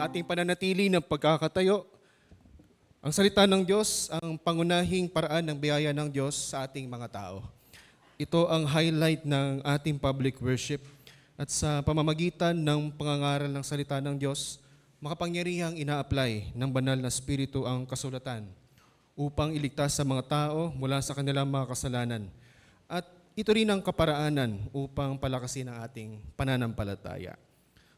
ating pananatili ng pagkakatayo. Ang salita ng Diyos, ang pangunahing paraan ng biyaya ng Diyos sa ating mga tao. Ito ang highlight ng ating public worship at sa pamamagitan ng pangangaral ng salita ng Diyos, makapangyarihang ina-apply ng banal na Espiritu ang kasulatan upang iligtas sa mga tao mula sa kanilang mga kasalanan. At ito rin ang kaparaanan upang palakasin ang ating pananampalataya.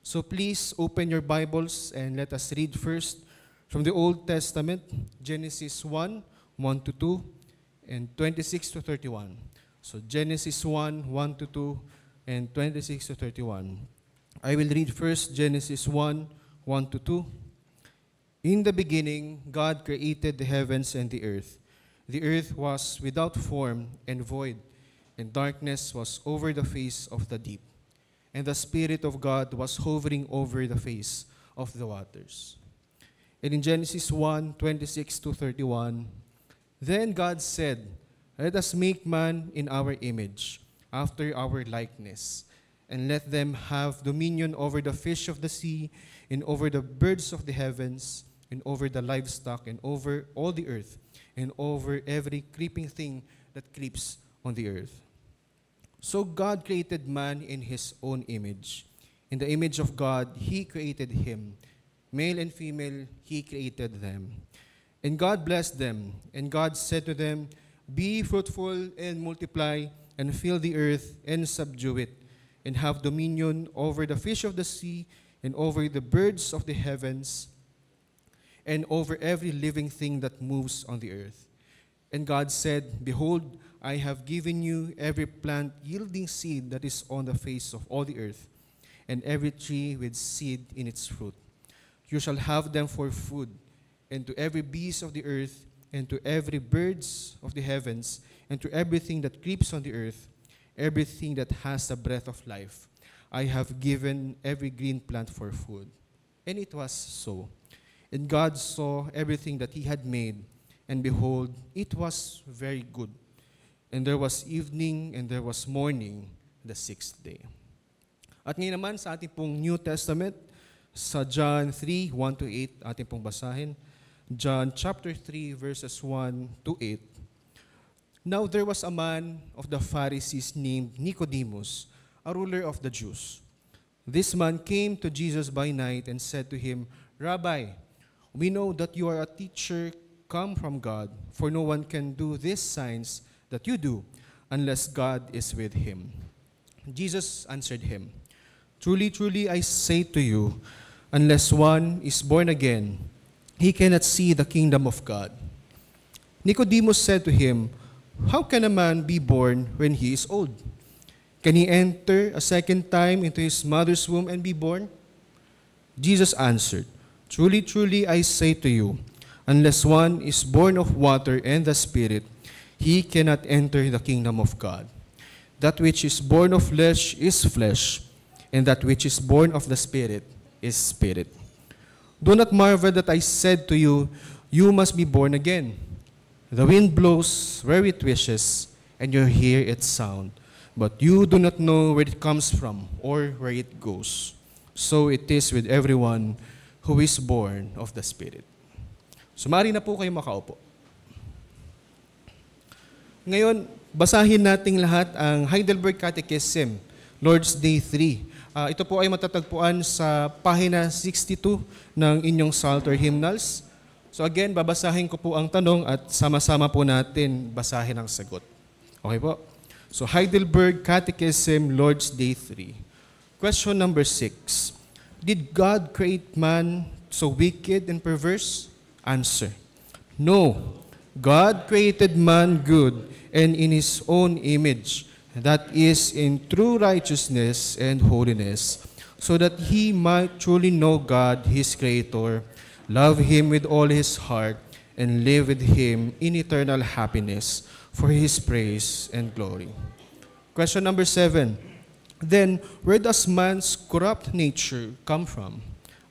So please open your Bibles and let us read first from the Old Testament, Genesis 1, 1 to 2, and 26 to 31. So Genesis 1, 1 to 2, and 26 to 31. I will read first Genesis 1, 1 to 2. In the beginning, God created the heavens and the earth. The earth was without form and void, and darkness was over the face of the deep. And the Spirit of God was hovering over the face of the waters. And in Genesis 1, 26 to 31, then God said, let us make man in our image, after our likeness, and let them have dominion over the fish of the sea, and over the birds of the heavens, and over the livestock, and over all the earth, and over every creeping thing that creeps on the earth. So God created man in his own image. In the image of God, he created him. Male and female, he created them. And God blessed them, and God said to them, be fruitful and multiply, and fill the earth and subdue it, and have dominion over the fish of the sea, and over the birds of the heavens, and over every living thing that moves on the earth. And God said, behold, I have given you every plant yielding seed that is on the face of all the earth, and every tree with seed in its fruit. You shall have them for food, and to every beast of the earth, and to every birds of the heavens, and to everything that creeps on the earth, everything that has the breath of life, I have given every green plant for food. And it was so. And God saw everything that he had made, and behold, it was very good. And there was evening, and there was morning, the sixth day. At ngayon naman sa ating pong New Testament, sa John 3, 1 to 8, ating pong basahin. John chapter 3, verses 1 to 8. Now there was a man of the Pharisees named Nicodemus, a ruler of the Jews. This man came to Jesus by night and said to him, Rabbi, we know that you are a teacher come from God, for no one can do these signs that you do unless God is with him. Jesus answered him, truly, truly, I say to you, unless one is born again, he cannot see the kingdom of God. Nicodemus said to him, how can a man be born when he is old? Can he enter a second time into his mother's womb and be born? Jesus answered, truly, truly, I say to you, unless one is born of water and the Spirit, he cannot enter the kingdom of God. That which is born of flesh is flesh, and that which is born of the Spirit is spirit. Do not marvel that I said to you, you must be born again. The wind blows where it wishes, and you hear its sound, but you do not know where it comes from or where it goes. So it is with everyone who is born of the Spirit. Sumari na po kayo makaupo. Ngayon, basahin nating lahat ang Heidelberg Catechism, Lord's Day 3. Ito po ay matatagpuan sa pahina 62 ng inyong Psalter Hymnals. So again, babasahin ko po ang tanong at sama-sama po natin basahin ang sagot. Okay po? So Heidelberg Catechism, Lord's Day 3. Question number 6. Did God create man so wicked and perverse? Answer. No. God created man good and in his own image, that is, in true righteousness and holiness, so that he might truly know God, his Creator, love him with all his heart, and live with him in eternal happiness for his praise and glory. Question number 7. Then, where does man's corrupt nature come from?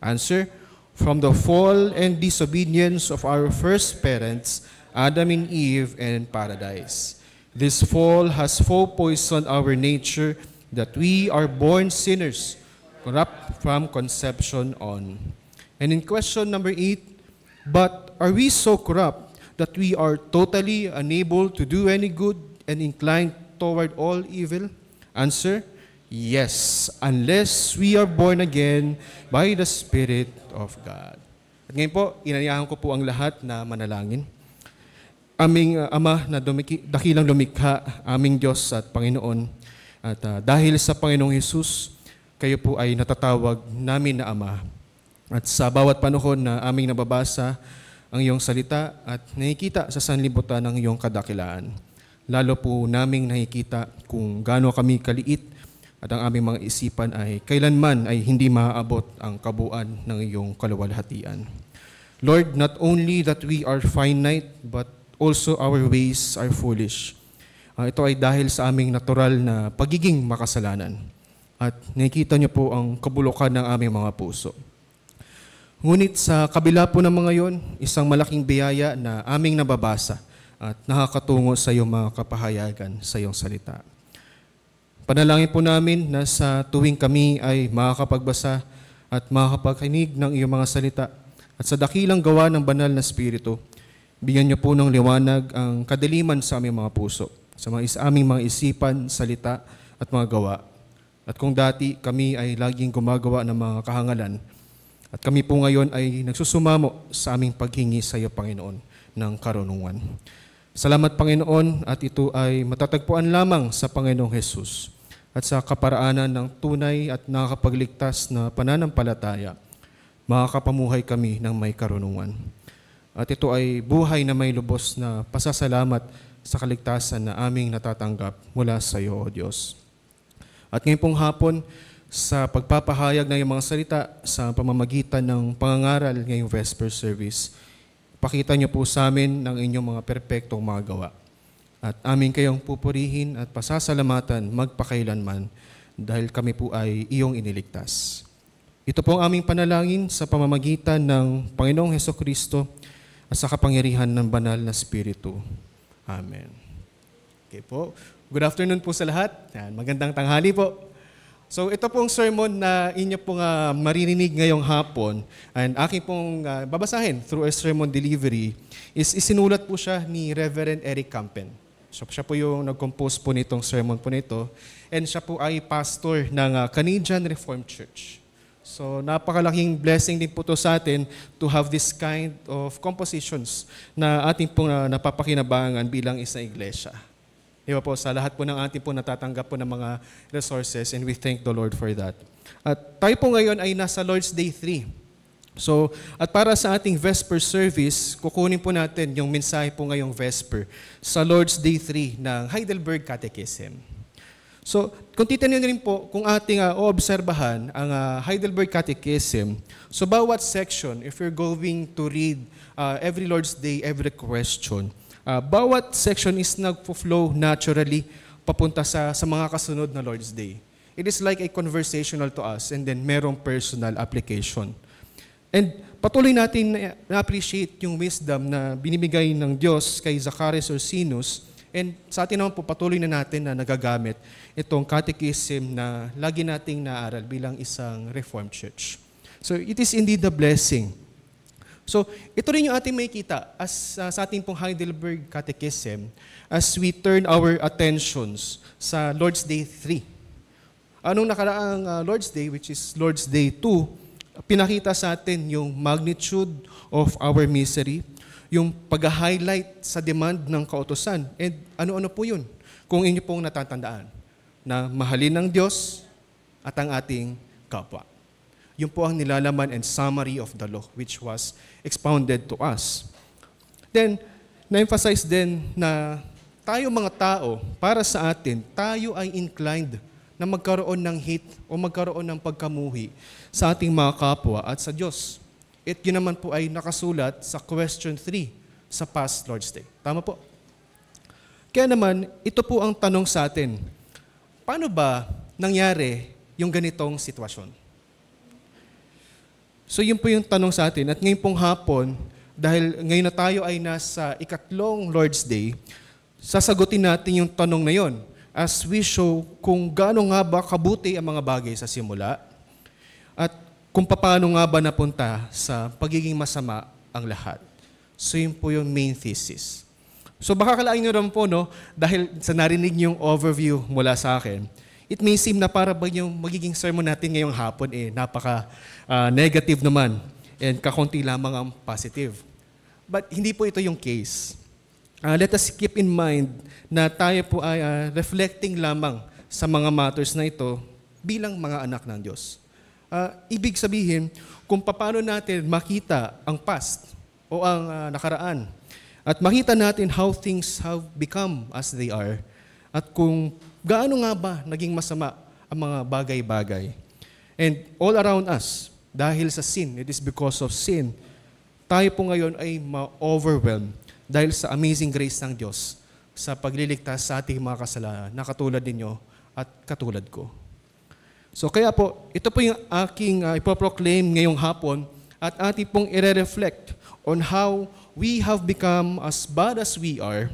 Answer. From the fall and disobedience of our first parents, Adam and Eve, and paradise. This fall has poisoned our nature, that we are born sinners, corrupt from conception on. And in question number 8, but are we so corrupt that we are totally unable to do any good and inclined toward all evil? Answer, yes, unless we are born again by the Spirit of God. At ngayon po, inanyahan ko po ang lahat na manalangin. Aming Ama na dakilang lumikha, aming Diyos at Panginoon, at dahil sa Panginoong Hesus, kayo po ay natatawag namin na Ama. At sa bawat panahon na aming nababasa ang iyong salita at nakikita sa sanlibutan ng iyong kadakilaan, lalo po naming nakikita kung gaano kami kaliit at ang aming mga isipan ay kailanman ay hindi maaabot ang kabuuan ng iyong kaluwalhatian. Lord, not only that we are finite, but also our ways are foolish. Ito ay dahil sa aming natural na pagiging makasalanan. At nakikita niyo po ang kabulukan ng aming mga puso. Ngunit sa kabila po ng mga yon, isang malaking biyaya na aming nababasa at nakakatungo sa iyong mga kapahayagan sa iyong salita. Panalangin po namin na sa tuwing kami ay makakapagbasa at makakapakinig ng iyong mga salita at sa dakilang gawa ng banal na Espiritu, bigyan niyo po ng liwanag ang kadiliman sa aming mga puso, sa aming mga isipan, salita at mga gawa. At kung dati kami ay laging gumagawa ng mga kahangalan, at kami po ngayon ay nagsusumamo sa aming paghingi sa iyo, Panginoon, ng karunungan. Salamat, Panginoon, at ito ay matatagpuan lamang sa Panginoong Hesus at sa kaparaanan ng tunay at nakakapagligtas na pananampalataya, makakapamuhay kami ng may karunungan. At ito ay buhay na may lubos na pasasalamat sa kaligtasan na aming natatanggap mula sa iyo, O Diyos. At ngayon pong hapon, sa pagpapahayag ng iyong mga salita sa pamamagitan ng pangangaral ngayong Vesper Service, pakita niyo po sa amin ng inyong mga perpektong mga gawa. At aming kayong pupurihin at pasasalamatan magpakailanman dahil kami po ay iyong iniligtas. Ito po ang aming panalangin sa pamamagitan ng Panginoong Hesukristo at sa kapangyarihan ng banal na Espiritu. Amen. Okay po. Good afternoon po sa lahat. Magandang tanghali po. So ito pong sermon na inyo pong maririnig ngayong hapon and aking pong babasahin through a sermon delivery is isinulat po siya ni Reverend Eric Campen. So siya po yung nag-compose po nitong sermon po nito and siya po ay pastor ng Canadian Reformed Church. So napakalaking blessing din po to sa atin to have this kind of compositions na ating pong napapakinabangan bilang isang iglesia. Di ba po, sa lahat po ng ating po natatanggap po ng mga resources and we thank the Lord for that. At tayo po ngayon ay nasa Lord's Day 3. So, at para sa ating Vesper service, kukunin po natin yung mensahe po ngayong Vesper sa Lord's Day 3 ng Heidelberg Catechism. So, kung titignan rin po, kung ating oobserbahan ang Heidelberg Catechism, so bawat section, if you're going to read every Lord's Day, every question, bawat section is nagpo-flow naturally papunta sa mga kasunod na Lord's Day. It is like a conversational to us and then merong personal application. And patuloy natin na-appreciate yung wisdom na binibigay ng Diyos kay Zacarias Ursinus and sa atin naman po patuloy na natin na nagagamit itong catechism na lagi nating naaral bilang isang Reformed Church. So it is indeed a blessing. So, ito rin yung ating makikita as sa ating pong Heidelberg Catechism as we turn our attentions sa Lord's Day 3. Anong nakaraang Lord's Day, which is Lord's Day 2, pinakita sa atin yung magnitude of our misery, yung pag-highlight sa demand ng kautusan, and ano-ano po yun, kung inyo pong natatandaan, na mahalin ng Diyos at ang ating kapwa. Yun po ang nilalaman and summary of the law which was expounded to us. Then, na-emphasize din na tayo mga tao, para sa atin, tayo ay inclined na magkaroon ng hate o magkaroon ng pagkamuhi sa ating mga kapwa at sa Diyos. At yun naman po ay nakasulat sa question 3 sa past Lord's Day. Tama po? Kaya naman, ito po ang tanong sa atin. Paano ba nangyari yung ganitong sitwasyon? So yun po yung tanong sa atin. At ngayon pong hapon, dahil ngayon na tayo ay nasa ikatlong Lord's Day, sasagutin natin yung tanong na yon as we show kung gaano nga ba kabuti ang mga bagay sa simula at kung paano nga ba napunta sa pagiging masama ang lahat. So yun po yung main thesis. So baka kalain nyo rin po, no, dahil sa narinig yung overview mula sa akin, it may seem na para ba yung magiging sermon natin ngayong hapon, napaka-negative naman and kakunti lamang ang positive. But hindi po ito yung case. Let us keep in mind na tayo po ay reflecting lamang sa mga matters na ito bilang mga anak ng Diyos. Ibig sabihin, kung paano natin makita ang past o ang nakaraan at makita natin how things have become as they are at kung gaano nga ba naging masama ang mga bagay-bagay. And all around us, dahil sa sin, it is because of sin, tayo po ngayon ay ma-overwhelmed dahil sa amazing grace ng Diyos sa pagliligtas sa ating mga kasalanan na katulad ninyo at katulad ko. So kaya po, ito po yung aking ipoproclaim ngayong hapon at ating pong i-reflect on how we have become as bad as we are,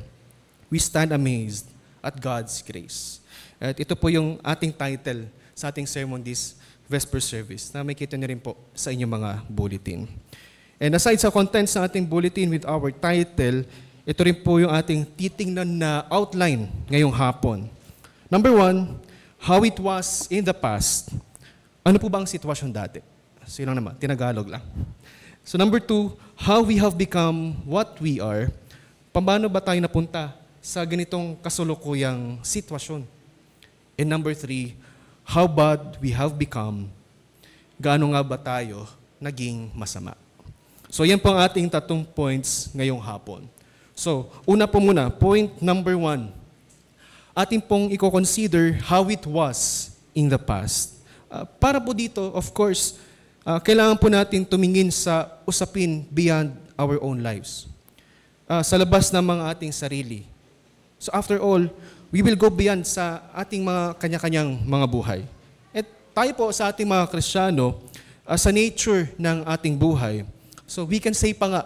we stand amazed at God's grace. At ito po yung ating title sa ating sermon this Vesper service na makikita niyo rin po sa inyong mga bulletin. And aside sa contents ng ating bulletin with our title, ito rin po yung ating titingnan na outline ngayong hapon. Number 1, how it was in the past. Ano po ba ang sitwasyon dati? So yun lang naman, tinagalog lang. So number 2, how we have become what we are. Paano ba tayo napunta sa ganitong kasulukuyang sitwasyon? And number 3, how bad we have become. Gaano nga ba tayo naging masama? So yan po ang ating 3 points ngayong hapon. So una po muna, point number 1. Ating pong i-consider how it was in the past. Para po dito, of course, kailangan po natin tumingin sa usapin beyond our own lives. Sa labas ng mga ating sarili. So after all, we will go beyond sa ating mga kanya-kanyang mga buhay. At tayo po sa ating mga Kristiyano, sa nature ng ating buhay, so we can say pa nga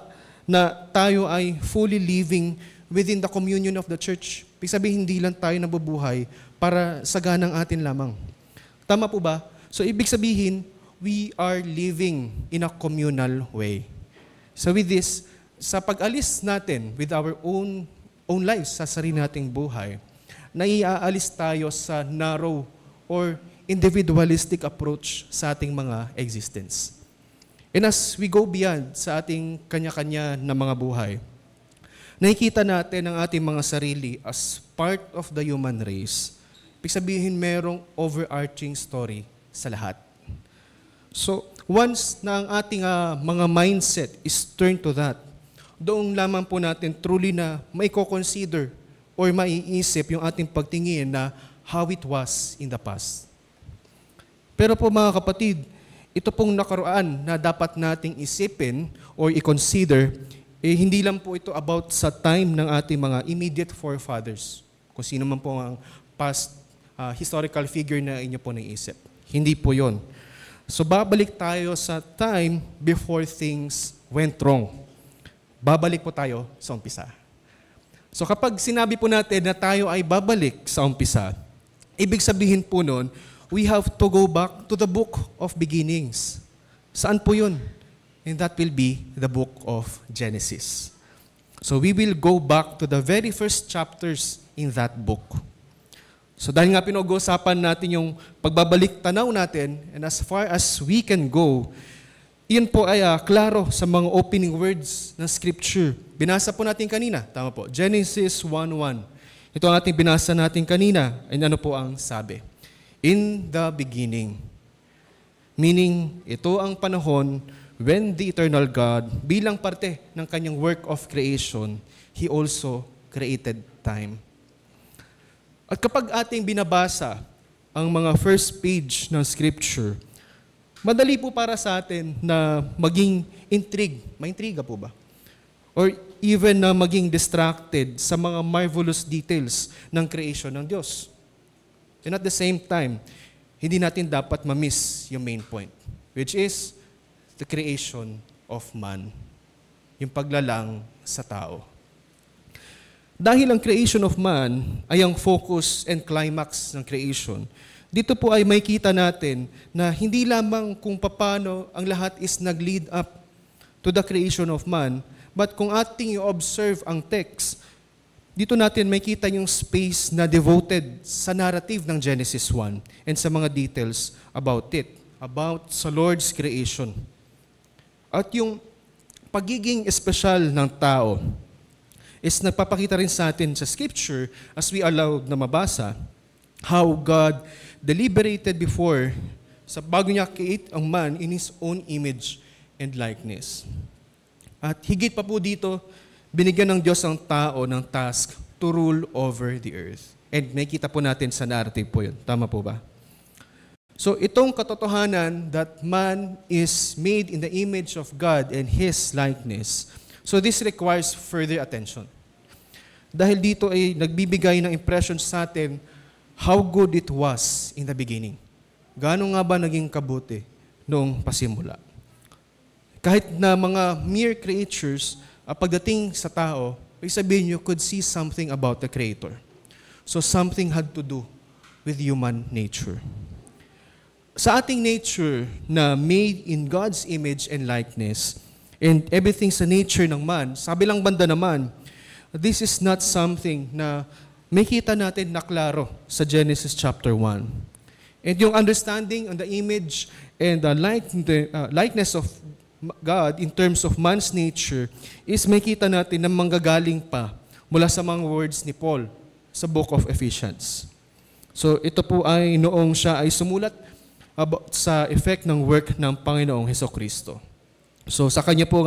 na tayo ay fully living within the communion of the church. Ibig sabihin, hindi lang tayo nabubuhay para sa ganang atin lamang. Tama po ba? So ibig sabihin, we are living in a communal way. So with this, sa pag-alis natin with our own lives, sa sarili nating buhay, naiaalis tayo sa narrow or individualistic approach sa ating mga existence. And as we go beyond sa ating kanya-kanya na mga buhay, nakikita natin ang ating mga sarili as part of the human race. Ibig sabihin, merong overarching story sa lahat. So, once na ang ating mga mindset is turned to that, doon lamang po natin truly na maiko-consider or maiisip yung ating pagtingin na how it was in the past. Pero po mga kapatid, ito pong nakaraan na dapat nating isipin or i-consider, hindi lang po ito about sa time ng ating mga immediate forefathers. Kung sino man po ang past historical figure na inyo po naisip. Hindi po yon. So babalik tayo sa time before things went wrong. Babalik po tayo sa umpisa. So kapag sinabi po natin na tayo ay babalik sa umpisa, ibig sabihin po nun, we have to go back to the book of beginnings. Saan po yun? And that will be the book of Genesis. So we will go back to the very first chapters in that book. So dahil nga pinag-uusapan natin yung pagbabalik tanaw natin, and as far as we can go, iyon po ay klaro sa mga opening words ng Scripture. Binasa po natin kanina, tama po, Genesis 1:1. Ito ang ating binasa natin kanina, and ano po ang sabi? In the beginning. Meaning, ito ang panahon when the eternal God, bilang parte ng kanyang work of creation, He also created time. At kapag ating binabasa ang mga first page ng Scripture, madali po para sa atin na maging intrigue. May intriga po ba? Or even na maging distracted sa mga marvelous details ng creation ng Diyos. And at the same time, hindi natin dapat ma-miss yung main point, which is the creation of man. Yung paglalang sa tao. Dahil ang creation of man ay ang focus and climax ng creation, Dito po ay may kita natin na hindi lamang kung paano ang lahat is nag-lead up to the creation of man, but kung ating i-observe ang text, dito natin may kita yung space na devoted sa narrative ng Genesis 1 and sa mga details about it, about sa Lord's creation. At yung pagiging espesyal ng tao is nagpapakita rin sa atin sa Scripture as we allowed na mabasa how God deliberated before sa bago niya create ang man in His own image and likeness. At higit pa po dito, binigyan ng Diyos ang tao ng task to rule over the earth. And may kita po natin sa narrative po yun. Tama po ba? So itong katotohanan that man is made in the image of God and His likeness, so this requires further attention. Dahil dito ay nagbibigay ng impression sa atin how good it was in the beginning. Gaano nga ba naging kabuti noong pasimula? Kahit na mga mere creatures, pagdating sa tao, ay sabihin you could see something about the Creator. So something had to do with human nature. Sa ating nature na made in God's image and likeness, and everything sa nature ng man, sa kabilang banda naman, this is not something na may kita natin na klaro sa Genesis chapter 1. And yung understanding on the image and the likeness of God in terms of man's nature is may kita natin na manggagaling pa mula sa mga words ni Paul sa book of Ephesians. So ito po ay noong siya ay sumulat about sa effect ng work ng Panginoong Hesukristo. So sa kanya po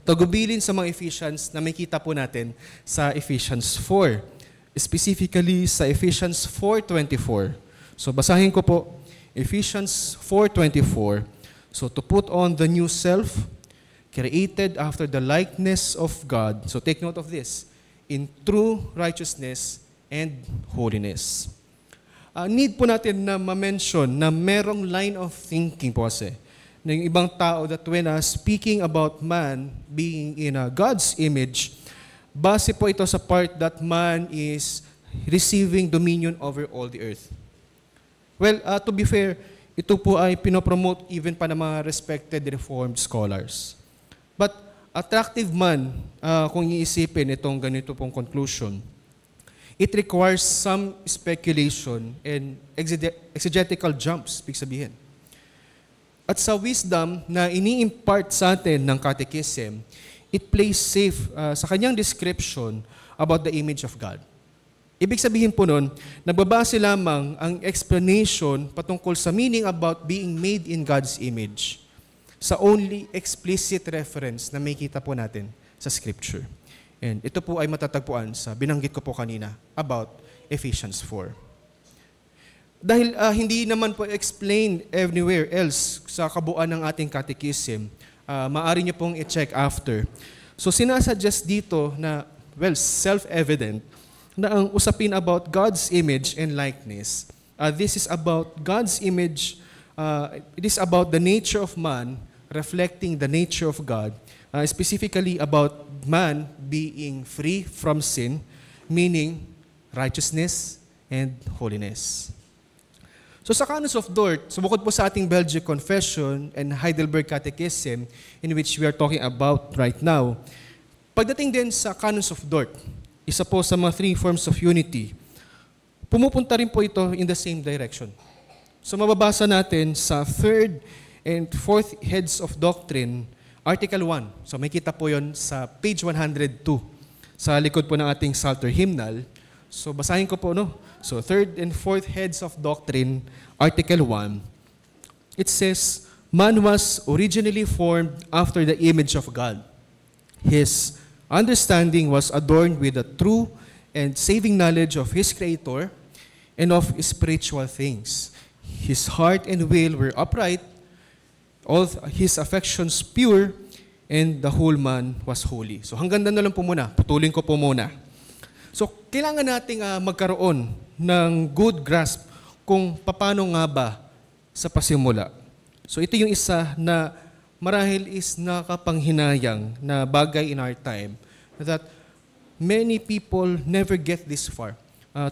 tagubilin sa mga Ephesians na may kita po natin sa Ephesians 4. Specifically sa Ephesians 4:24. So basahin ko po, Ephesians 4:24. So to put on the new self, created after the likeness of God. So take note of this, in true righteousness and holiness. Need po natin na ma-mention na merong line of thinking po kasi ng ibang tao that when speaking about man being in God's image, base po ito sa part that man is receiving dominion over all the earth. Well, to be fair, ito po ay pinopromote even pa ng mga respected Reformed scholars. But attractive man, kung iisipin itong ganito pong conclusion, it requires some speculation and exegetical jumps, ibig sabihin. At sa wisdom na ini-impart sa atin ng catechism, it plays safe sa kanyang description about the image of God. Ibig sabihin po nun, nagbabase lamang ang explanation patungkol sa meaning about being made in God's image sa only explicit reference na may kita po natin sa Scripture. And ito po ay matatagpuan sa binanggit ko po kanina about Ephesians 4. Dahil hindi naman po explained everywhere else sa kabuuan ng ating catechism, maaari niyo pong i-check after. So sinasuggest dito na, well, self-evident na ang usapin about God's image and likeness, this is about God's image, it is about the nature of man reflecting the nature of God, specifically about man being free from sin, meaning righteousness and holiness. So sa Canons of Dort, bukod po sa ating Belgic Confession and Heidelberg Catechism, in which we are talking about right now, pagdating din sa Canons of Dort, isa po sa mga 3 forms of unity, pumupunta rin po ito in the same direction. So mababasa natin sa 3rd and 4th Heads of Doctrine, Article 1. So may kita po yon sa page 102, sa likod po ng ating Psalter Hymnal. So basahin ko po, no? So 3rd and 4th Heads of Doctrine, Article 1, it says, man was originally formed after the image of God. His understanding was adorned with the true and saving knowledge of his Creator and of spiritual things. His heart and will were upright, all his affections pure, and the whole man was holy. So hanggang na lang po muna, putulin ko po muna. So kailangan nating magkaroon ng good grasp kung paano nga ba sa pasimula. So ito yung isa na marahil is nakapanghinayang na bagay in our time that many people never get this far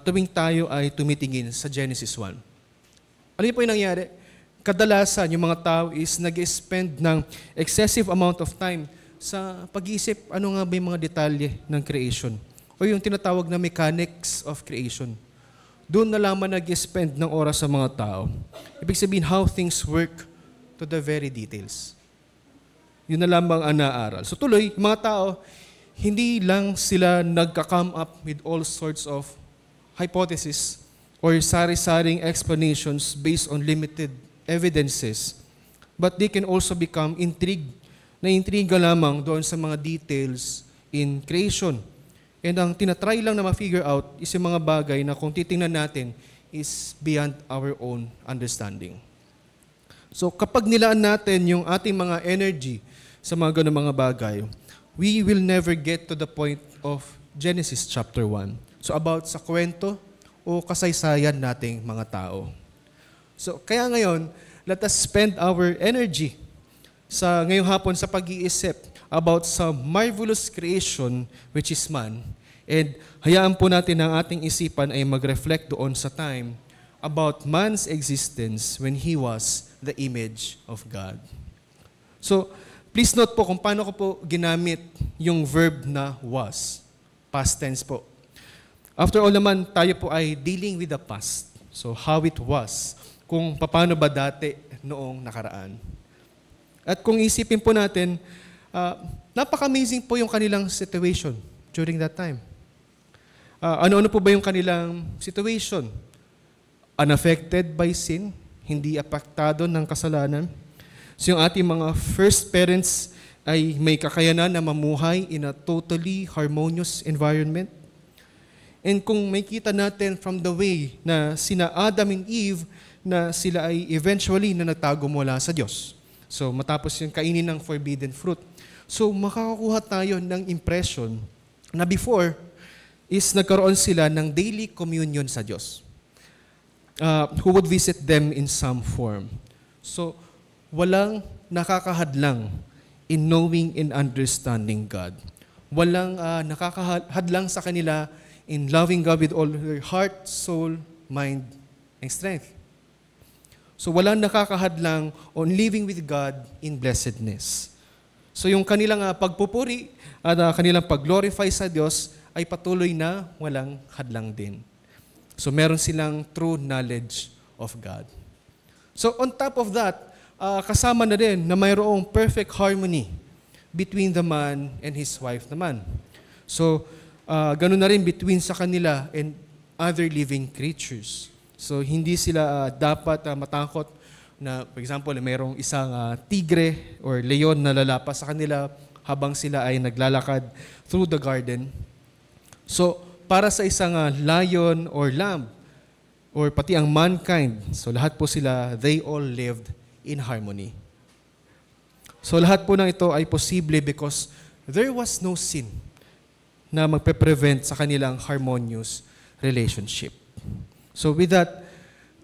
tuwing tayo ay tumitingin sa Genesis 1. Ano yun po yung nangyari? Kadalasan, yung mga tao is nag-spend ng excessive amount of time sa pag-iisip ano nga ba yung mga detalye ng creation o yung tinatawag na mechanics of creation. Doon na lamang nag-spend ng oras sa mga tao. Ibig sabihin, how things work to the very details. Yun na lamang ang naaral. So tuloy, mga tao, hindi lang sila nagka-come up with all sorts of hypotheses or sari-saring explanations based on limited evidences, but they can also become intrigued, na-intriga lamang doon sa mga details in creation. And ang tinatry lang na ma-figure out is yung mga bagay na kung titingnan natin is beyond our own understanding. So kapag nilaan natin yung ating mga energy sa mga ganung mga bagay, we will never get to the point of Genesis chapter 1. So about sa kwento o kasaysayan nating mga tao. So kaya ngayon, let us spend our energy sa ngayong hapon sa pag-iisip about sa marvelous creation which is man. And hayaan po natin ang ating isipan ay mag-reflect doon sa time about man's existence when he was the image of God. So, please note po kung paano ko po ginamit yung verb na was. Past tense po. After all naman, tayo po ay dealing with the past. So, how it was. Kung paano ba dati noong nakaraan. At kung isipin po natin, napaka-amazing po yung kanilang situation during that time. Ano-ano po ba yung kanilang situation? Unaffected by sin, hindi apektado ng kasalanan. So yung ating mga first parents ay may kakayanan na mamuhay in a totally harmonious environment. And kung makita natin from the way na sina Adam and Eve na sila ay eventually na nagtago mula sa Diyos. So matapos yung kainin ng forbidden fruit. So makakakuha tayo ng impression na before is nagkaroon sila ng daily communion sa Diyos. Who would visit them in some form. So walang nakakahadlang in knowing and understanding God. Walang nakakahadlang sa kanila in loving God with all their heart, soul, mind, and strength. So walang nakakahadlang on living with God in blessedness. So yung kanilang pagpupuri at kanilang pag-glorify sa Diyos ay patuloy na walang hadlang din. So meron silang true knowledge of God. So on top of that, kasama na din na mayroong perfect harmony between the man and his wife naman. So ganun na rin between sa kanila and other living creatures. So hindi sila dapat matakot na, for example, mayroong isang tigre or leon na lalapas sa kanila habang sila ay naglalakad through the garden. So para sa isang lion or lamb or pati ang mankind, so lahat po sila, they all lived in harmony. So lahat po ng ito ay posible because there was no sin na magpe-prevent sa kanilang harmonious relationship. So with that,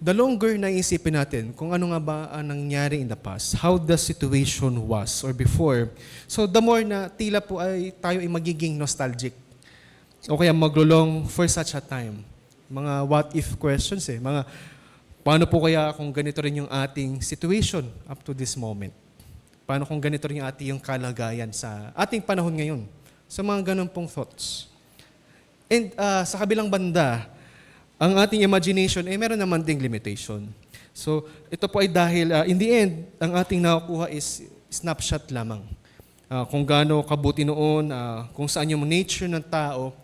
the longer na isipin natin kung ano nga ba ang nangyari in the past, how the situation was or before, so the more na tila po ay tayo ay magiging nostalgic o kaya maglulong for such a time. Mga what if questions mga paano po kaya kung ganito rin yung ating situation up to this moment? Paano kung ganito rin yung ating kalagayan sa ating panahon ngayon? Sa mga ganun pong thoughts. And sa kabilang banda, ang ating imagination, meron naman ding limitation. So, ito po ay dahil, in the end, ang ating nakukuha is snapshot lamang. Kung gaano kabuti noon, kung saan yung nature ng tao,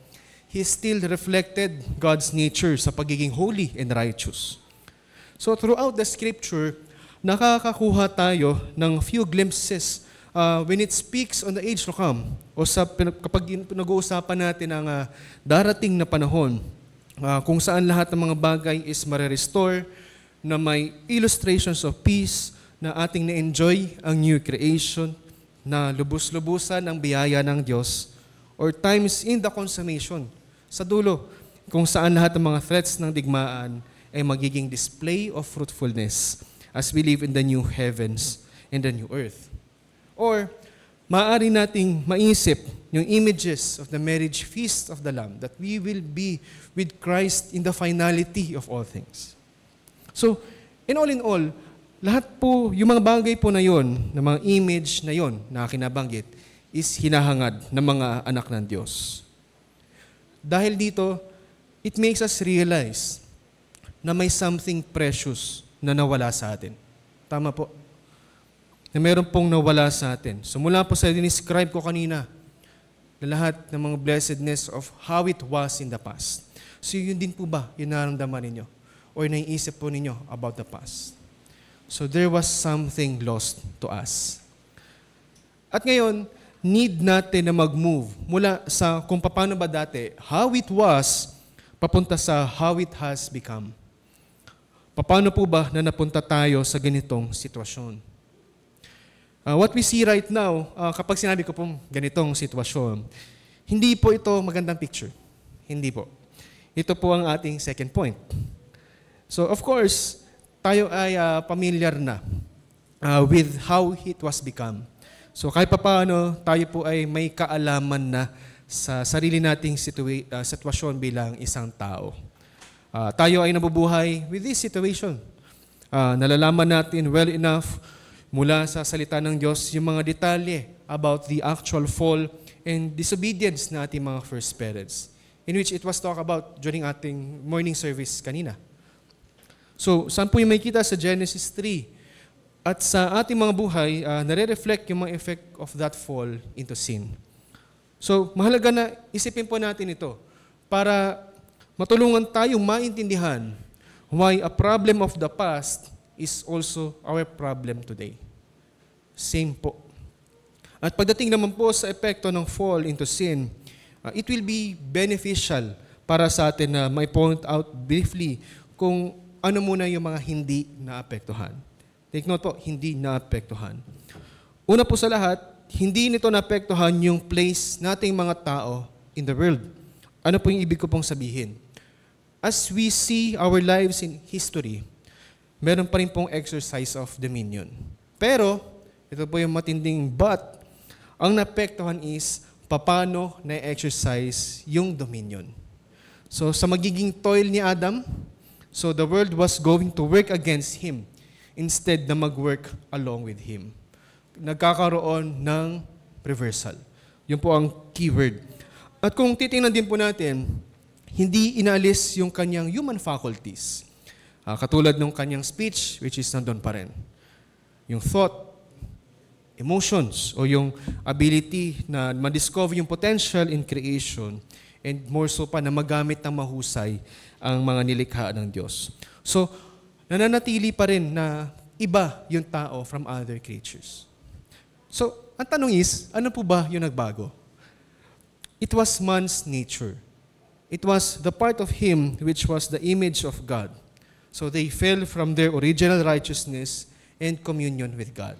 he still reflected God's nature sa pagiging holy and righteous. So, throughout the scripture, nakakakuha tayo ng few glimpses when it speaks on the age to come, o kapag nag-uusapan natin ang darating na panahon, kung saan lahat ng mga bagay is marerestore, na may illustrations of peace, na ating na-enjoy ang new creation, na lubos-lubusan ang biyaya ng Diyos, or times in the consummation, sa dulo, kung saan lahat ng mga threats ng digmaan ay magiging display of fruitfulness as we live in the new heavens and the new earth. Or, maaari nating maisip yung images of the marriage feast of the Lamb, that we will be with Christ in the finality of all things. So, And all in all, lahat po, yung mga bagay po na yon, ng mga image na yon na kinabanggit, is hinahangad ng mga anak ng Diyos. Dahil dito, it makes us realize na may something precious na nawala sa atin. Tama po. Na meron pong nawala sa atin. So mula po sa dinescribe ko kanina, na lahat ng mga blessedness of how it was in the past. So yun din po ba yung nararamdaman ninyo? O naiisip po ninyo about the past? So there was something lost to us. At ngayon, need natin na mag-move mula sa kung paano ba dati, how it was, papunta sa how it has become. Paano po ba na napunta tayo sa ganitong sitwasyon? What we see right now, kapag sinabi ko pong ganitong sitwasyon, hindi po ito magandang picture. Hindi po. Ito po ang ating second point. So of course, tayo ay familiar na with how it was become. So kahit paano, tayo po ay may kaalaman na sa sarili nating sitwasyon bilang isang tao. Tayo ay nabubuhay with this situation. Nalalaman natin well enough mula sa salita ng Diyos yung mga detalye about the actual fall and disobedience na ating mga first parents, in which it was talked about during ating morning service kanina. So, saan po yung may kita sa Genesis 3? At sa ating mga buhay, nare-reflect yung mga effect of that fall into sin. So, mahalaga na isipin po natin ito para matulungan tayong maintindihan why a problem of the past is also our problem today. Same po. At pagdating naman po sa epekto ng fall into sin, it will be beneficial para sa atin na may point out briefly kung ano muna yung mga hindi naapektuhan. Take note po, hindi naapektuhan. Una po sa lahat, hindi nito naapektuhan yung place nating mga tao in the world. Ano po yung ibig ko pong sabihin? As we see our lives in history, meron pa rin pong exercise of dominion. Pero, ito po yung matinding but, ang naapektuhan is paano na-exercise yung dominion. So, sa magiging toil ni Adam, so the world was going to work against him instead na mag-work along with him. Nagkakaroon ng reversal. Yun po ang keyword. At kung titingnan din po natin, hindi inalis yung kanyang human faculties. Katulad ng kanyang speech, which is nandun pa rin. Yung thought, emotions, o yung ability na ma-discover yung potential in creation, and more so pa na magamit ng mahusay ang mga nilikha ng Diyos. So, nananatili pa rin na iba yung tao from other creatures. So, ang tanong is, ano po ba yung nagbago? It was man's nature. It was the part of him which was the image of God. So, they fell from their original righteousness and communion with God.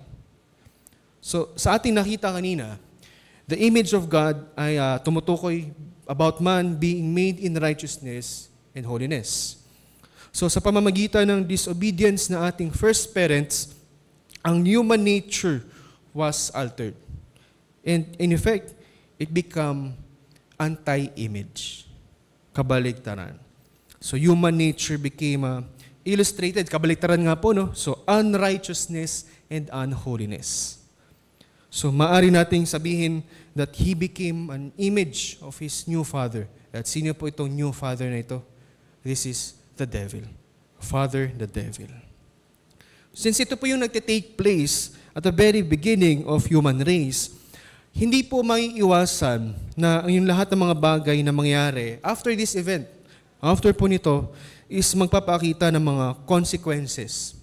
So, sa ating nakita kanina, the image of God ay tumutukoy about man being made in righteousness and holiness. So sa pamamagitan ng disobedience na ating first parents, ang human nature was altered. And in effect, it became anti-image, kabaligtaran. So human nature became illustrated, kabaligtaran nga po, no? So unrighteousness and unholiness. So maari nating sabihin that he became an image of his new father. At sino po itong new father na ito? This is the devil. Father, the devil. Since ito po yung nagtitake place at the very beginning of human race, hindi po maiiwasan na yung lahat ng mga bagay na mangyari after this event, after po nito, is magpapakita ng mga consequences.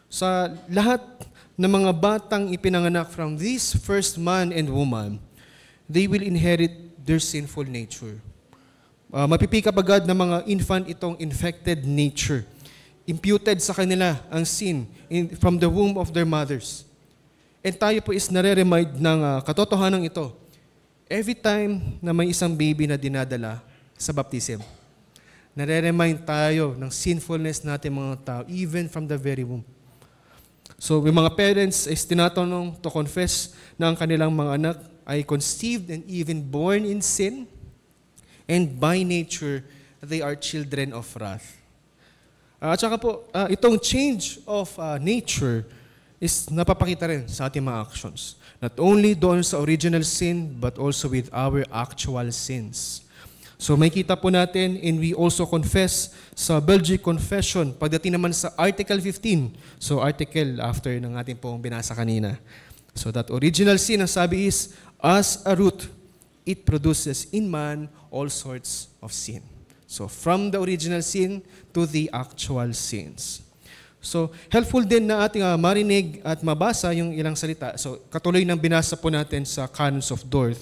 Sa lahat ng mga batang ipinanganak from this first man and woman, they will inherit their sinful nature. Mapipikap agad ng mga infant itong infected nature. Imputed sa kanila ang sin from the womb of their mothers. And tayo po is nare-remind ng katotohanan ito every time na may isang baby na dinadala sa baptism. Nare-remind tayo ng sinfulness natin mga tao, even from the very womb. So, yung mga parents is tinatanong to confess na ang kanilang mga anak ay conceived and even born in sin, and by nature, they are children of wrath. At saka po, itong change of nature is napapakita rin sa ating mga actions. Not only doon sa original sin, but also with our actual sins. So may kita po natin, and we also confess sa Belgic Confession, pagdating naman sa Article 15, so article after ng ating pong binasa kanina. So that original sin, ang sabi is, as a root, it produces in man all sorts of sin. So from the original sin to the actual sins. So helpful din na ating marinig at mabasa yung ilang salita. So katuloy ng binasa po natin sa Canons of Dort,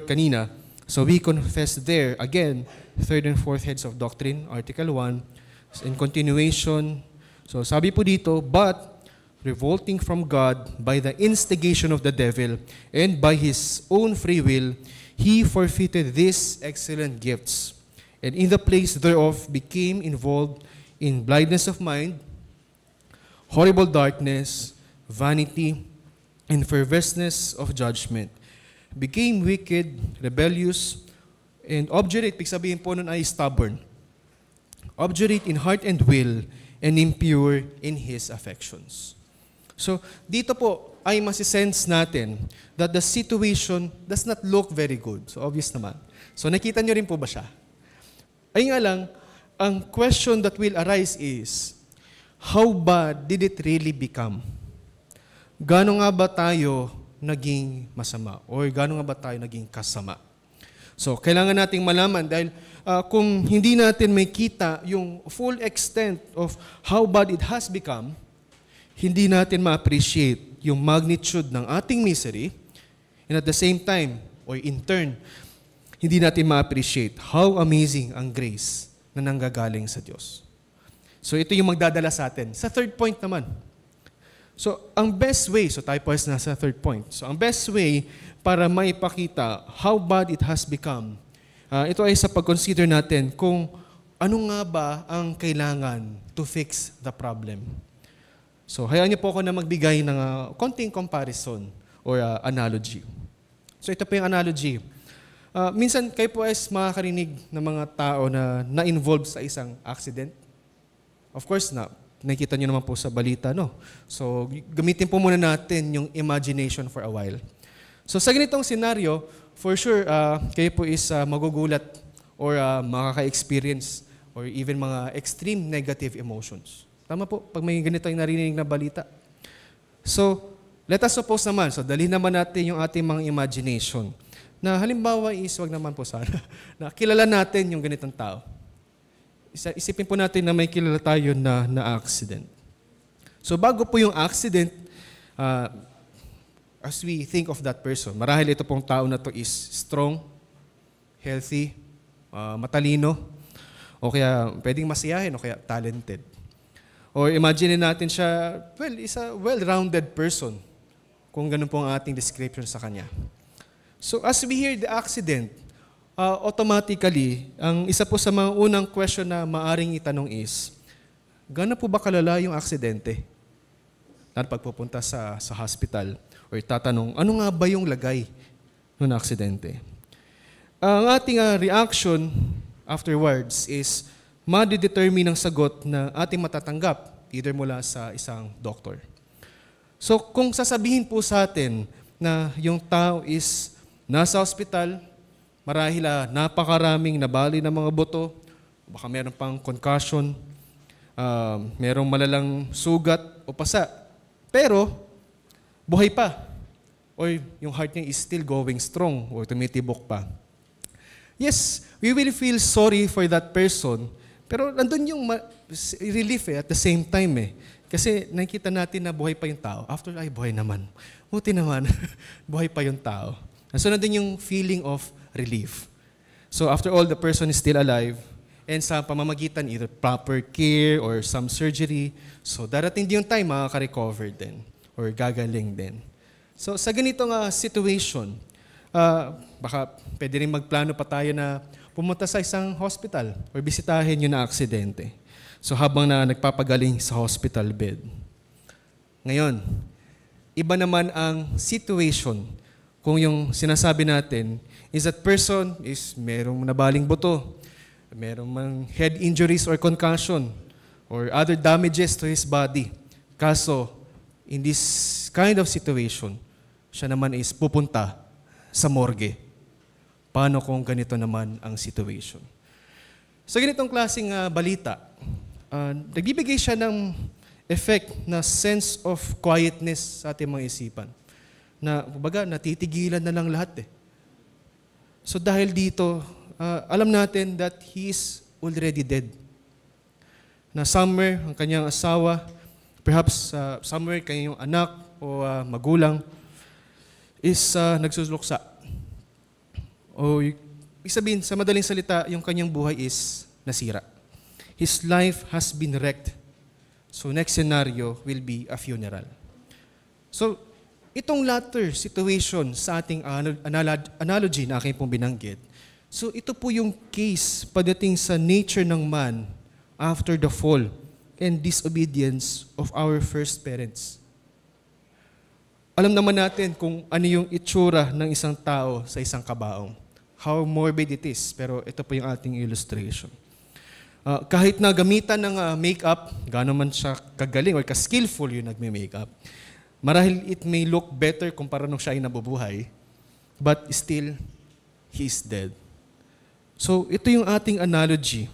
kanina. So we confess there, again, third and fourth heads of doctrine, Article 1, in continuation. So sabi po dito, but revolting from God by the instigation of the devil and by his own free will, he forfeited these excellent gifts, and in the place thereof became involved in blindness of mind, horrible darkness, vanity, and perverseness of judgment, became wicked, rebellious, and obdurate, pig sabihin po nun ay stubborn, obdurate in heart and will, and impure in his affections. So, dito po ay masisense natin that the situation does not look very good. So, obvious naman. So, nakita nyo rin po ba siya? Ay nga lang, ang question that will arise is, how bad did it really become? Gaano nga ba tayo naging masama? Or gaano nga ba tayo naging kasama? So, kailangan nating malaman dahil kung hindi natin may kita yung full extent of how bad it has become, hindi natin ma-appreciate yung magnitude ng ating misery, and at the same time, or in turn, hindi natin ma-appreciate how amazing ang grace na nanggagaling sa Diyos. So ito yung magdadala sa atin. Sa third point naman. So ang best way, so tayo po ay nasa third point. So ang best way para maipakita how bad it has become, ito ay sa pag-consider natin kung ano nga ba ang kailangan to fix the problem. So hayaan niyo po ako na magbigay ng konting comparison or analogy. So ito po yung analogy. Minsan kayo po ay makakarinig ng mga tao na na-involved sa isang accident. Of course, nakikita nyo naman po sa balita, no? So, gamitin po muna natin yung imagination for a while. So, sa ganitong scenario, for sure, kayo po is magugulat or makaka-experience or even mga extreme negative emotions. Tama po, pag may ganito yung narinig na balita. So, let us suppose naman, so dalhin naman natin yung ating mga imagination. Na halimbawa is, wag naman po sana, na kilala natin yung ganitong tao. Isipin po natin na may kilala tayo na accident. So bago po yung accident, as we think of that person, marahil ito pong tao na to is strong, healthy, matalino, o kaya pwedeng masiyahin, o kaya talented. Or imagine natin siya, well, is a well-rounded person, kung ganun po ang ating description sa kanya. So as we hear the accident, automatically, ang isa po sa mga unang question na maaring itanong is, gaano po ba kalala yung aksidente? At pagpupunta sa hospital, or tatanong, ano nga ba yung lagay ng aksidente? Ang ating reaction afterwards is, madidetermine ang sagot na ating matatanggap, either mula sa isang doktor. So kung sasabihin po sa atin na yung tao is nasa hospital, marahil napakaraming nabali ng mga buto, baka meron pang concussion, merong malalang sugat o pasa, pero buhay pa. Or yung heart niya is still going strong or tumitibok pa. Yes, we will feel sorry for that person, pero nandun yung relief at the same time . Kasi nakikita natin na buhay pa yung tao. After, ay buhay naman. Buti naman, buhay pa yung tao. So nandun yung feeling of relief. So after all, the person is still alive, and sa pamamagitan, either proper care or some surgery, so darating din yung time, makaka-recover din or gagaling din. So sa ganitong situation, baka pwede rin magplano pa tayo na pumunta sa isang hospital or bisitahin yung na-aksidente. So habang nagpapagaling sa hospital bed. Ngayon, iba naman ang situation kung yung sinasabi natin is that person is merong nabaling buto, meron mang head injuries or concussion, or other damages to his body. Kaso, in this kind of situation, siya naman is pupunta sa morgue. Paano kung ganito naman ang situation? Sa ganitong klaseng balita, nagbibigay siya ng effect na sense of quietness sa ating mga isipan. Na, kumbaga, natitigilan na lang lahat eh. So dahil dito, alam natin that he is already dead. Na somewhere, ang kanyang asawa, perhaps somewhere kanyang anak o magulang, is nagsusuluksa. O ibig sabihin, sa madaling salita, yung kanyang buhay is nasira. His life has been wrecked. So next scenario will be a funeral. So itong latter situation sa ating analogy na aking pong binanggit, so ito po yung case pagdating sa nature ng man after the fall and disobedience of our first parents. Alam naman natin kung ano yung itsura ng isang tao sa isang kabaong. How morbid it is, pero ito po yung ating illustration. Kahit na gamitan ng makeup, gano'n man siya kagaling or ka-skillful yung nagme-makeup, marahil it may look better kumpara nung siya ay nabubuhay, but still, he is dead. So ito yung ating analogy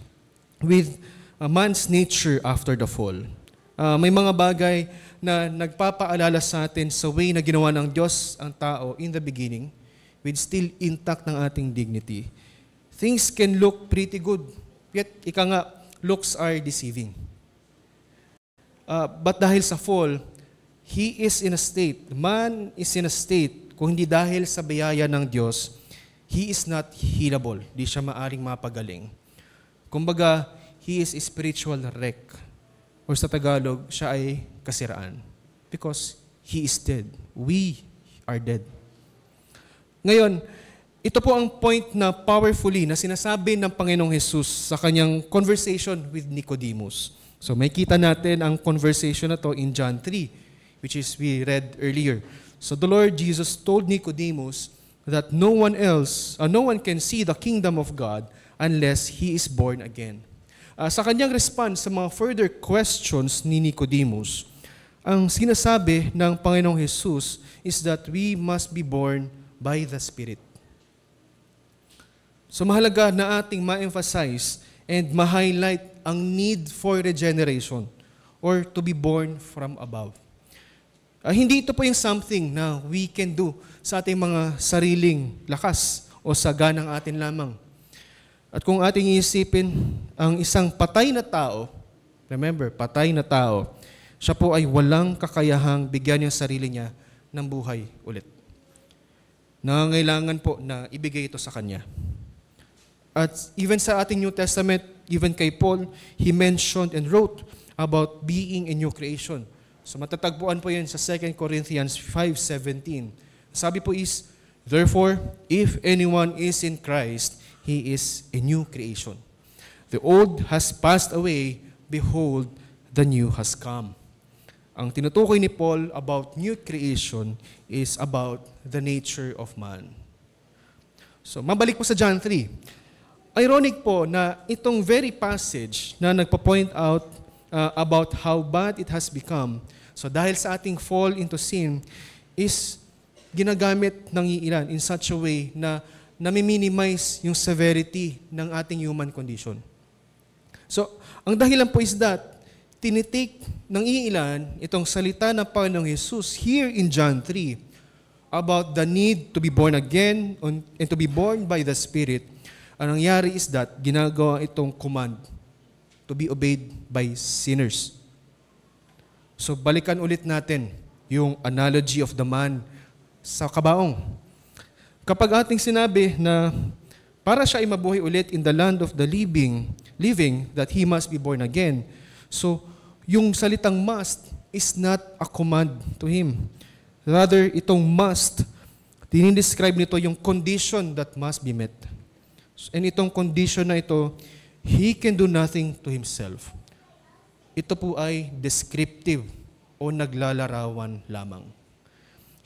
with man's nature after the fall. May mga bagay na nagpapaalala sa atin sa way na ginawa ng Diyos ang tao in the beginning, with still intact ng ating dignity. Things can look pretty good, yet ika nga, looks are deceiving. But dahil sa fall, he is in a state, man is in a state, kung hindi dahil sa biyaya ng Diyos, he is not healable. Di siya maaring mapagaling. Kumbaga, he is a spiritual wreck. Or sa Tagalog, siya ay kasiraan. Because he is dead. We are dead. Ngayon, ito po ang point na powerfully na sinasabi ng Panginoong Jesus sa kanyang conversation with Nicodemus. So may kita natin ang conversation na to in John 3, which is we read earlier. So the Lord Jesus told Nicodemus that no one can see the kingdom of God unless he is born again. Sa kanyang response sa mga further questions ni Nicodemus, ang sinasabi ng Panginoong Jesus is that we must be born by the Spirit. So mahalaga na ating ma-emphasize and ma-highlight ang need for regeneration or to be born from above. Hindi ito po yung something na we can do sa ating mga sariling lakas o sa ganang atin lamang. At kung ating iisipin, ang isang patay na tao, remember, patay na tao, siya po ay walang kakayahang bigyan yung sarili niya ng buhay ulit. Nangangailangan po na ibigay ito sa Kanya. At even sa ating New Testament, even kay Paul, he mentioned and wrote about being a new creation. So matatagpuan po yan sa 2 Corinthians 5:17. Sabi po is, therefore, if anyone is in Christ, he is a new creation. The old has passed away, behold, the new has come. Ang tinutukoy ni Paul about new creation is about the nature of man. So, mabalik po sa John 3. Ironic po na itong very passage na nagpa-point out about how bad it has become, so dahil sa ating fall into sin, is ginagamit ng iilan in such a way na nami-minimize yung severity ng ating human condition. So, ang dahilan po is that tinitake ng iilan itong salita ng Panginoong Jesus here in John 3 about the need to be born again and to be born by the Spirit. Ang nangyari is that ginagawa itong command to be obeyed by sinners. So balikan ulit natin yung analogy of the man sa kabaong. Kapag ating sinabi na para siya ay mabuhay ulit in the land of the living that he must be born again, so yung salitang must is not a command to him. Rather, itong must, dinidescribe nito yung condition that must be met. And itong condition na ito, he can do nothing to himself. Ito po ay descriptive o naglalarawan lamang.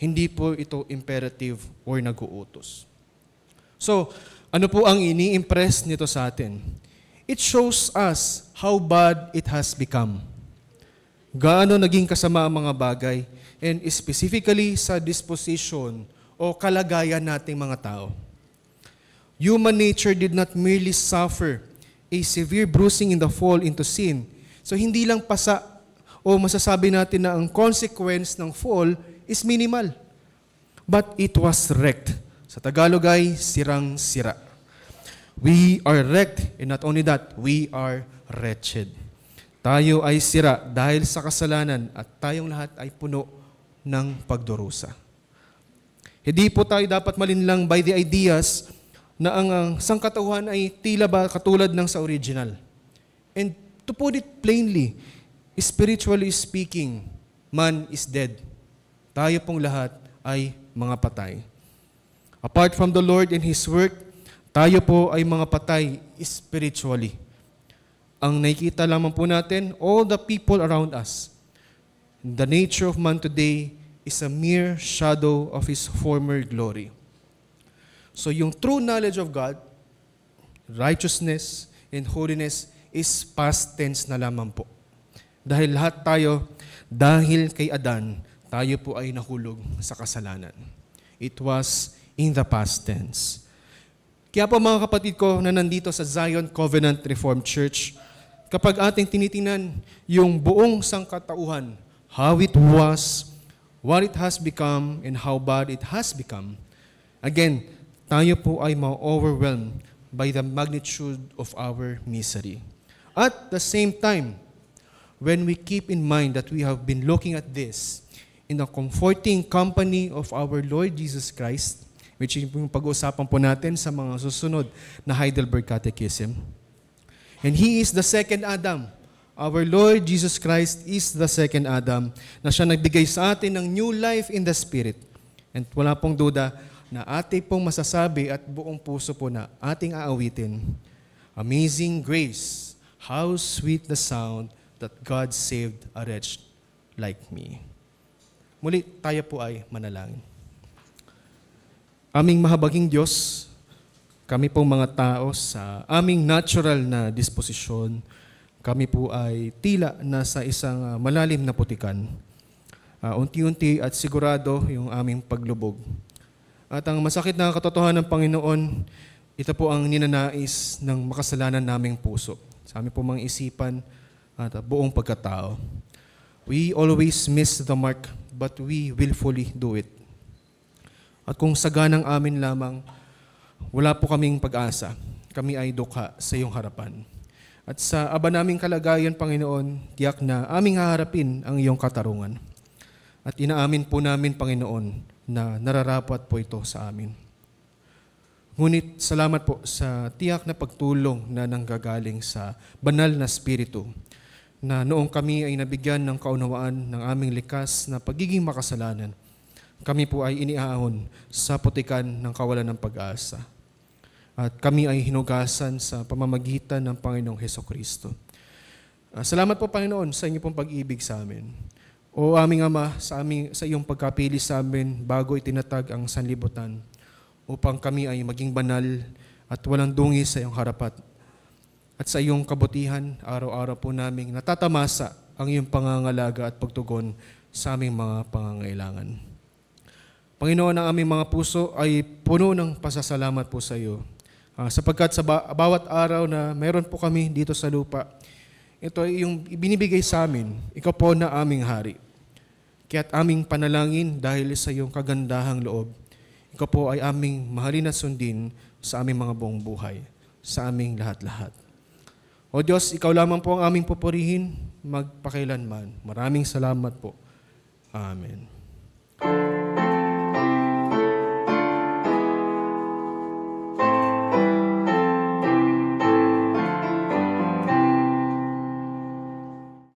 Hindi po ito imperative or nag-uutos. So, ano po ang ini-impress nito sa atin? it shows us how bad it has become. Gaano naging kasama ang mga bagay, and specifically sa disposition o kalagayan nating mga tao. Human nature did not merely suffer a severe bruising in the fall into sin. So hindi lang pasa o masasabi natin na ang consequence ng fall is minimal. But it was wrecked. Sa Tagalog ay sirang-sira. We are wrecked, and not only that, we are wretched. Tayo ay sira dahil sa kasalanan at tayong lahat ay puno ng pagdurusa. Hindi po tayo dapat malinlang by the ideas na ang sangkatauhan ay tila ba katulad ng sa original. And to put it plainly, spiritually speaking, man is dead. Tayo pong lahat ay mga patay. Apart from the Lord and His work, tayo po ay mga patay spiritually. Ang nakikita lamang po natin, all the people around us. The nature of man today is a mere shadow of his former glory. So yung true knowledge of God, righteousness and holiness is past tense na lamang po. Dahil lahat tayo, dahil kay Adan, tayo po ay nahulog sa kasalanan. It was in the past tense. Kaya po mga kapatid ko na nandito sa Zion Covenant Reformed Church, kapag ating tinitingnan yung buong sangkatauhan, how it was, what it has become, and how bad it has become, again, tayo po ay ma-overwhelmed by the magnitude of our misery. At the same time, when we keep in mind that we have been looking at this in the comforting company of our Lord Jesus Christ, which yung pag-uusapan po natin sa mga susunod na Heidelberg Catechism. And He is the second Adam. Our Lord Jesus Christ is the second Adam na siya nagbigay sa atin ng new life in the Spirit. And wala pong duda na ating pong masasabi at buong puso po na ating aawitin. Amazing grace, how sweet the sound that God saved a wretch like me. Muli, tayo po ay manalangin. Aming mahabaging Diyos, kami pong mga tao sa aming natural na disposisyon, kami po ay tila nasa isang malalim na putikan. Unti-unti at sigurado yung aming paglubog. At ang masakit na katotohanan ng Panginoon, ito po ang ninanais ng makasalanan naming puso. Sa aming po mga isipan at buong pagkatao. We always miss the mark, but we willfully do it. At kung saganang amin lamang, wala po kaming pag-asa. Kami ay dukha sa iyong harapan. At sa aba naming kalagayan, Panginoon, tiyak na aming haharapin ang iyong katarungan. At inaamin po namin, Panginoon, na nararapat po ito sa amin. Ngunit salamat po sa tiyak na pagtulong na nanggagaling sa banal na Espiritu, na noong kami ay nabigyan ng kaunawaan ng aming likas na pagiging makasalanan, kami po ay iniahon sa putikan ng kawalan ng pag-asa. At kami ay hinugasan sa pamamagitan ng Panginoong Hesukristo. Salamat po, Panginoon, sa inyo pong pag-ibig sa amin. O aming Ama, sa iyong pagkapili sa amin bago itinatag ang sanlibutan, upang kami ay maging banal at walang dungis sa iyong harapat. At sa iyong kabutihan, araw-araw po naming natatamasa ang iyong pangangalaga at pagtugon sa aming mga pangangailangan. Panginoon, ang aming mga puso ay puno ng pasasalamat po sa iyo. Sapagkat sa bawat araw na meron po kami dito sa lupa, ito ay yung ibinibigay sa amin, ikaw po na aming hari. Kaya't aming panalangin dahil sa iyong kagandahang loob, ikaw po ay aming mahalin at sundin sa aming mga buong buhay, sa aming lahat-lahat. O Diyos, ikaw lamang po ang aming pupurihin, magpakailanman. Maraming salamat po. Amen.